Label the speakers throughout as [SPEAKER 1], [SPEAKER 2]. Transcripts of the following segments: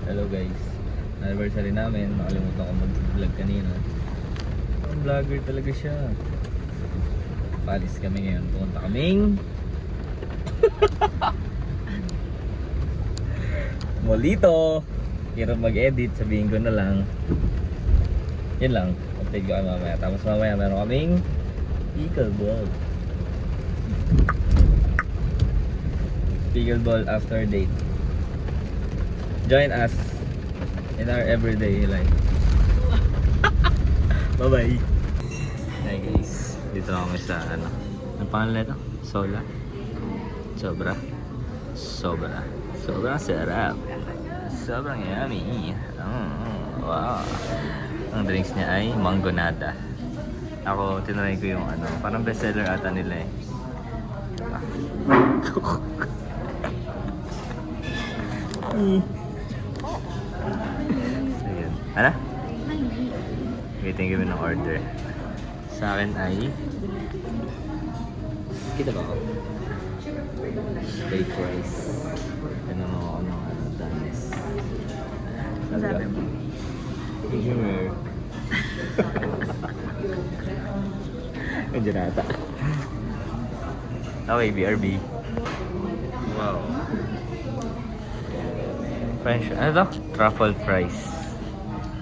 [SPEAKER 1] Hello guys. Anniversary namin. Nakalimutan ko mag-vlog kanina. Ang vlogger talaga siya. Palis kami ngayon. Pumunta kaming Molito. Hirap mag-edit. Sabihin ko na lang. Yun lang. Update ko kayo mamaya. Tapos mamaya meron kaming pickleball. Pickleball after date. Join us in our everyday life. Bye-bye. Hi guys. Dito na kami sa ano. Ang pangalan nito? Sola. Sobrang sarap. Sobrang yummy. Wow. Ang drinks niya ay mangonada. Ako, tinry ko yung ano. Parang bestseller ata nila eh. Ayan. Ano? Waiting kami ng order. Sa akin ay... Kita ba ako? Steak rice. Tanong ako ng ano, danes. Sabi mo? Consumer. Andiyan ata. Okay, BRB. Wow. French, ano to? Truffle fries.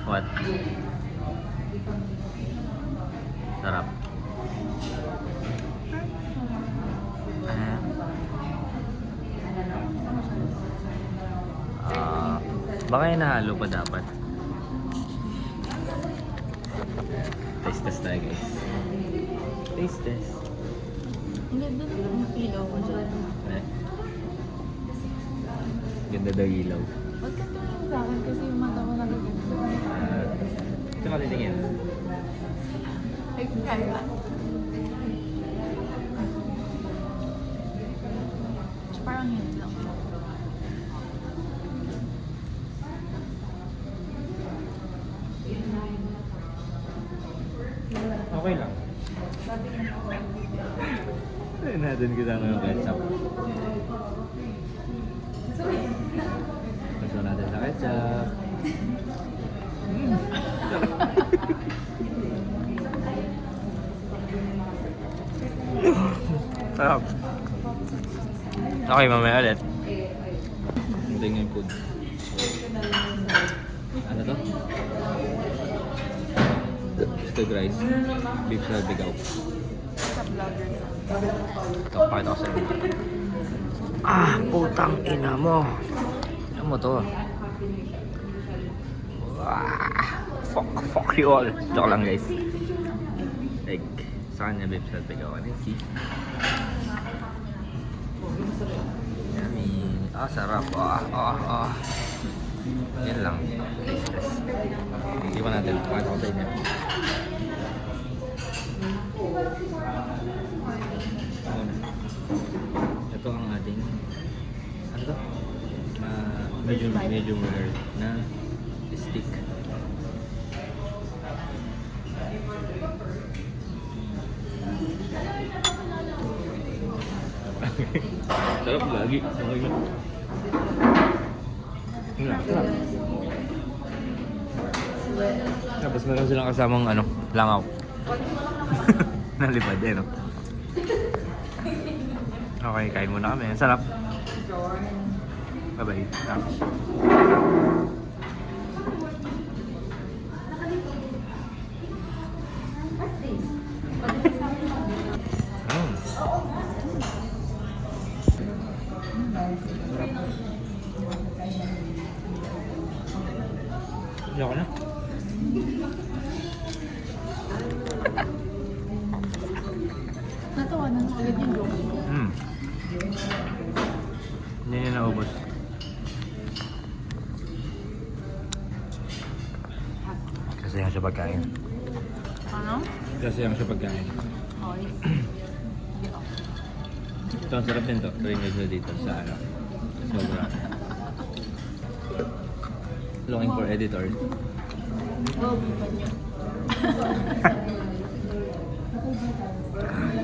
[SPEAKER 1] What? Sarap. Baka yung nahalo pa dapat. Taste test tayo guys. Taste test.
[SPEAKER 2] Ang ganda ng ilaw ko dyan.
[SPEAKER 1] Eh? Ganda daw ilaw.
[SPEAKER 2] Huwag ka tumingin sa akin kasi yung mata mo nagaganda.
[SPEAKER 1] Ito ka titingin.
[SPEAKER 2] Ay, kaya. Parang yun lang.
[SPEAKER 1] Okay lang. Natin kita ng ketchup. Gusto natin sa ketchup. Sarap. Okay, mamaya ulit. Ito yung food. Ano to? Steak rice. Beef sa bigaw.
[SPEAKER 2] Sa vlogger.
[SPEAKER 1] Kapakita ko sa inyo. Putang ina mo. Ano mo to? Fuck you all. Joke lang guys. Egg. Sa kanya beef sa bigaw. Ano yung cheese? Yummy. Sarap. Yan lang. Hindi pa natin. Pakita ko sa inyo. Ito ang ating ano to? Medium rare na stick. Sarap lagi. Okay lang. Sarap. Tapos meron silang kasamang ano, langaw. Nalipad eh, no? Okay, kain muna kami. Sarap. Bye-bye. Ayoko na.
[SPEAKER 2] Natawanan ko agad yung joke.
[SPEAKER 1] Hindi niya naubos. Kasi yan siya pagkain.
[SPEAKER 2] Ano?
[SPEAKER 1] Kasi yan siya pagkain.
[SPEAKER 2] Okay.
[SPEAKER 1] Ito ang sarap din to. Try nyo siya dito sa ano. Sobra. Looking for editor.
[SPEAKER 2] Bipan nyo.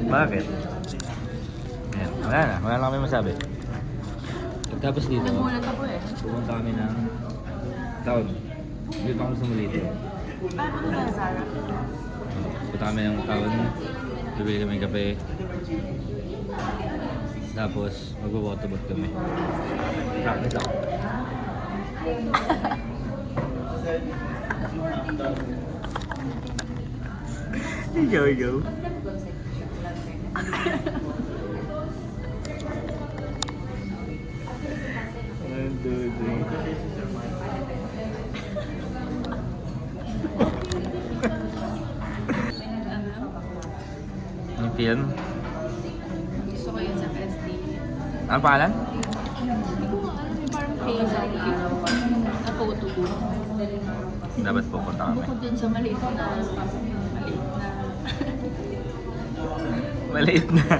[SPEAKER 1] Bakit? Ayan. Wala na kami masabi. Tapos dito,
[SPEAKER 2] Namulat ako eh.
[SPEAKER 1] pumunta kami ng Tawag. Dito ako sa Malito.
[SPEAKER 2] Paano ko na Zara?
[SPEAKER 1] Punta kami ng town. Bibili kami ng kape. Tapos, mag-waterbot kami. Practice ako. Ikaw. 1, 2, 3. Yung film?
[SPEAKER 2] Gusto ko yun sa festival.
[SPEAKER 1] Ano pangalan?
[SPEAKER 2] Hindi ko alam yung parang face na photo booth.
[SPEAKER 1] Dapat pupunta kami.
[SPEAKER 2] Bukod dun sa maliit na
[SPEAKER 1] Maliit na.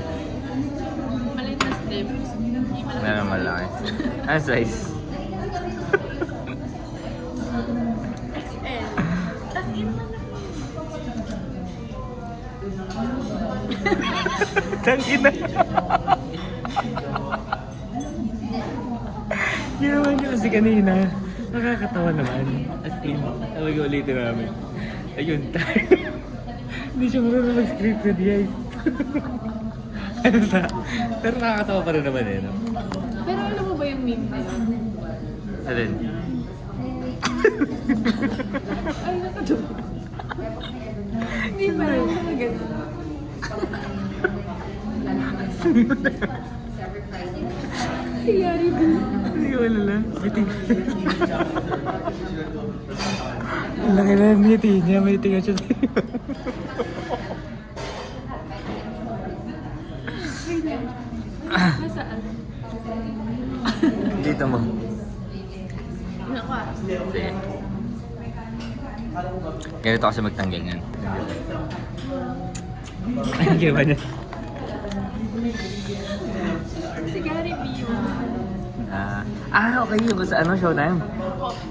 [SPEAKER 2] maliit na steps.
[SPEAKER 1] Meron malaki. Ano size?
[SPEAKER 2] XL. Tas in malaki.
[SPEAKER 1] Tangina. Ginawa niya kasi kanina. Nakakatawa naman. As in, tawag ulitin namin. Ayun, tayo. Hindi siya marunong mag-scripted, guys. Ano sa? Pero nakakatawa pa rin naman eh, no?
[SPEAKER 2] Pero alam mo ba yung meme na yun?
[SPEAKER 1] Alin?
[SPEAKER 2] Ay, nakatuwa. Hindi pa rin mga ganun. Si Yari B.
[SPEAKER 1] Hindi ko alala. Ang laki na ng ngiti niya. May tingnan siya sa'yo.
[SPEAKER 2] Nasaan?
[SPEAKER 1] Dito mo.
[SPEAKER 2] Naku ah.
[SPEAKER 1] Sige. Ganito kasi magtanggal yan. Ang ginawa niya.
[SPEAKER 2] Si Gary B yun.
[SPEAKER 1] Okay. Yung sa ano, Showtime?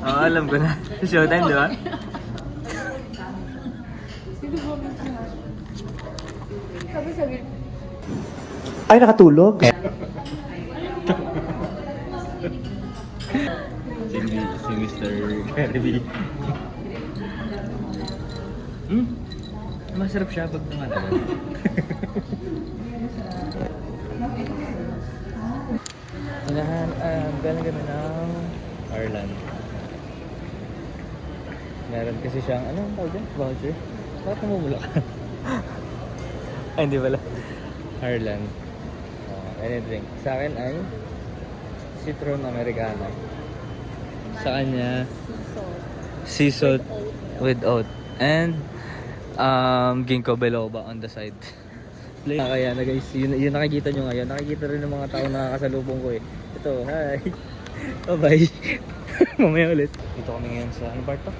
[SPEAKER 1] Oo, alam ko na. Sa Showtime, di ba?
[SPEAKER 2] Sino ba mo? Sabi.
[SPEAKER 3] Ay, nakatulog?
[SPEAKER 1] Si Mr. Kirby. Masarap siya pag naman. Galing kami ng Ireland. Meron kasi siyang, ano ang tawag dyan? Voucher? Bakit namumula ka? Ay, hindi pala. Ireland. Any drink. Sa akin ay Citron Americano. Sa kanya, sea salt with oat. And ginkgo biloba on the side. Kaya na guys, yun nakikita nyo ngayon. Nakikita rin ng mga tao na nakasalubong ko eh. Ito, hi! Bye-bye! Mamaya ulit. Dito kami ngayon sa, ano part to?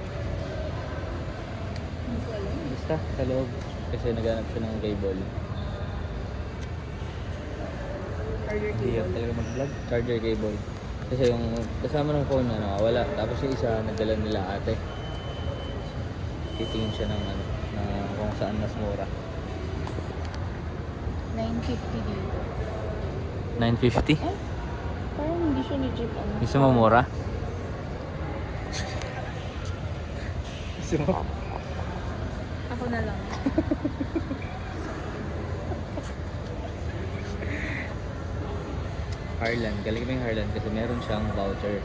[SPEAKER 1] Basta, sa loob. Kasi naghanap siya ng cable. Hindi ako talaga mag-vlog. Charger cable. Kasi yung kasama ng phone niya nakawala. Tapos yung isa, nagdala nila ate. Titingin siya ng ano, na kung saan mas mura.
[SPEAKER 2] 950 dito.
[SPEAKER 1] 950?
[SPEAKER 2] Eh? Parang hindi siya legit ano.
[SPEAKER 1] Gusto mo mura? Gusto mo?
[SPEAKER 2] Ako na lang.
[SPEAKER 1] Harlan. Galing kami Harlan kasi meron siyang voucher.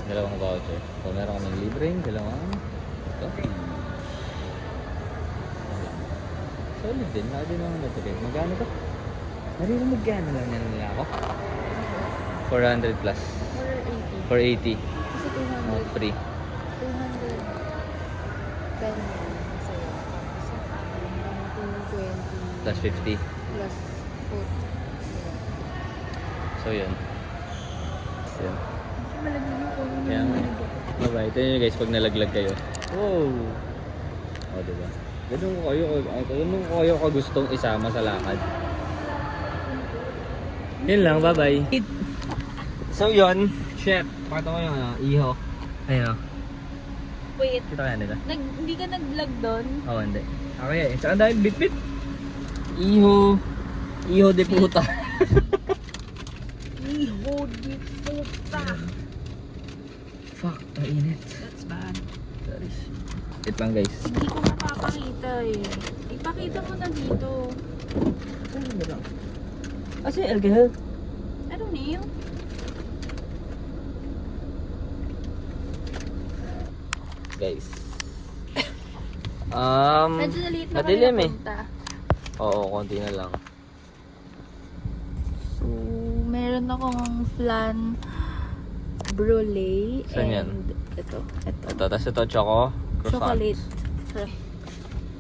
[SPEAKER 1] Dalawang voucher. So meron kaming libreng, dalawang coffee. Solid din. Laka din naman natuloy. Magkano to? Naririnig gano'n lang yan nila ako. 400 plus. 480.
[SPEAKER 2] 480. Kasi 200.
[SPEAKER 1] Oh, free.
[SPEAKER 2] 200. Pen sa'yo. Sa akin, 220.
[SPEAKER 1] Plus 50.
[SPEAKER 2] Plus food.
[SPEAKER 1] So yun. Yun.
[SPEAKER 2] Malaglag yung phone mo.
[SPEAKER 1] Kaya nga. Bye-bye. Ito nyo guys pag nalaglag kayo. Wow! O diba? Ganun ko kayo kagustong isama sa lakad. Yun lang, bye-bye. So yun, chef. Pakita mo yung iho. Ayun o.
[SPEAKER 2] Wait.
[SPEAKER 1] Kita kaya nila?
[SPEAKER 2] Hindi ka nag-vlog doon?
[SPEAKER 1] Oo, hindi. Okay eh. Saan dahil bit-bit? Iho. Iho de puta.
[SPEAKER 2] Iho di puta.
[SPEAKER 1] Fuck, ang init.
[SPEAKER 2] That's bad.
[SPEAKER 1] Sorry. Wait lang guys.
[SPEAKER 2] Hindi ko mapapakita eh. Ipakita mo na dito.
[SPEAKER 1] Ano lang? Asa yung alcohol?
[SPEAKER 2] I don't know.
[SPEAKER 1] Guys.
[SPEAKER 2] Medyo na-late na
[SPEAKER 1] madilim
[SPEAKER 2] kami
[SPEAKER 1] eh.
[SPEAKER 2] napunta.
[SPEAKER 1] Oo, konti na lang.
[SPEAKER 2] So, meron akong flan brulee.
[SPEAKER 1] Saan yan?
[SPEAKER 2] And ito.
[SPEAKER 1] Ito, tapos ito, choco. Croissant.
[SPEAKER 2] Chocolate.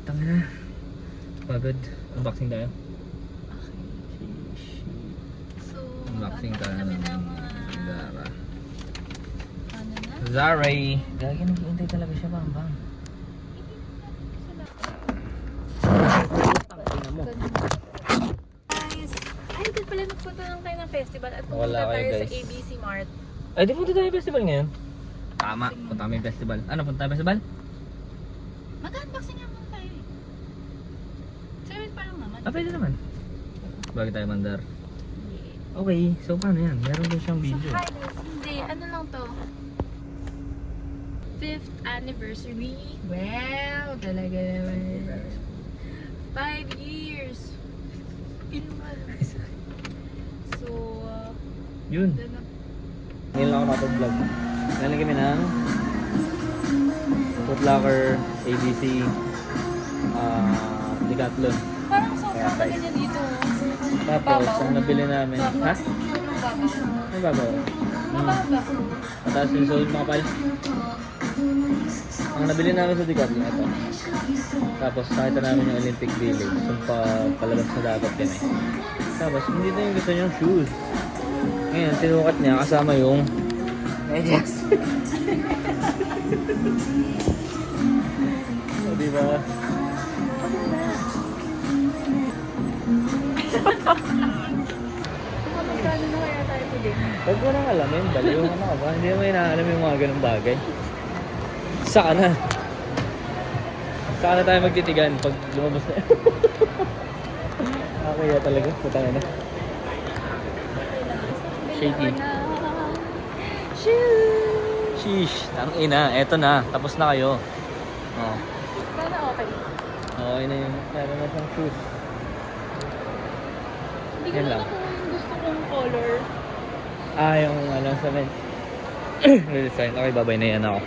[SPEAKER 1] Tanga na. Pagod. Unboxing tayo.
[SPEAKER 2] So,
[SPEAKER 1] Unboxing tayo
[SPEAKER 2] kami
[SPEAKER 1] ng
[SPEAKER 2] ng mga...
[SPEAKER 1] Zara.
[SPEAKER 2] Ano na?
[SPEAKER 1] Zara. Gagi, nag-iintay talaga siya, Bambang. Tangina mo.
[SPEAKER 2] Guys, ay, di pala nagpunta lang tayo ng festival at
[SPEAKER 1] Wala
[SPEAKER 2] pumunta
[SPEAKER 1] kayo,
[SPEAKER 2] tayo sa
[SPEAKER 1] guys.
[SPEAKER 2] ABC Mart.
[SPEAKER 1] Ay, di punta tayo festival ngayon? Tama, punta kami festival. Ano, punta tayo festival?
[SPEAKER 2] Mag-unboxing nga muna tayo eh. 7 pa lang naman.
[SPEAKER 1] Ah, pwede naman. Bagay tayo mandar.
[SPEAKER 2] Yeah.
[SPEAKER 1] Okay, so paano yan? Meron din siyang
[SPEAKER 2] So,
[SPEAKER 1] video.
[SPEAKER 2] hi guys. Hindi, ano lang to? 5th anniversary. Wow, talaga naman. 5 years. Inuman. So,
[SPEAKER 1] Yun.
[SPEAKER 2] doon na.
[SPEAKER 1] Ngayon lang ako nakapag-vlog. Galing kami ng Foot Locker, ABC, Decathlon.
[SPEAKER 2] Parang sobrang
[SPEAKER 1] Kaya, guys.
[SPEAKER 2] ganyan dito.
[SPEAKER 1] Tapos,
[SPEAKER 2] Babaw.
[SPEAKER 1] ang nabili namin. Ha?
[SPEAKER 2] Sobrang babaw.
[SPEAKER 1] May babaw.
[SPEAKER 2] Mababa.
[SPEAKER 1] Mataas yung sold mga pal. Ang nabili namin sa Decathlon ito. Tapos nakita namin yung Olympic Village. Yung palabas na dapat din eh. Tapos hindi na yung gusto niyang shoes. Ngayon, sinukat niya kasama yung medyas. O diba?
[SPEAKER 2] Magkano na kaya tayo today?
[SPEAKER 1] Huwag mo nang alamin, baliw ano ka ba? Hindi mo inaalam yung mga ganung bagay. Saka na. Saka na tayo magtitigan pag lumabas na. Kaya talaga, putang na. Shaky. Sheesh, tang ina, eto na, tapos na kayo. Oh.
[SPEAKER 2] Sana okay.
[SPEAKER 1] Okay na yung meron na siyang shoes.
[SPEAKER 2] Hindi ko
[SPEAKER 1] Yan
[SPEAKER 2] na
[SPEAKER 1] lang.
[SPEAKER 2] nakuha yung gusto kong color.
[SPEAKER 1] Ah, yung ano sa men. Redesign. Okay, babay na yan ako.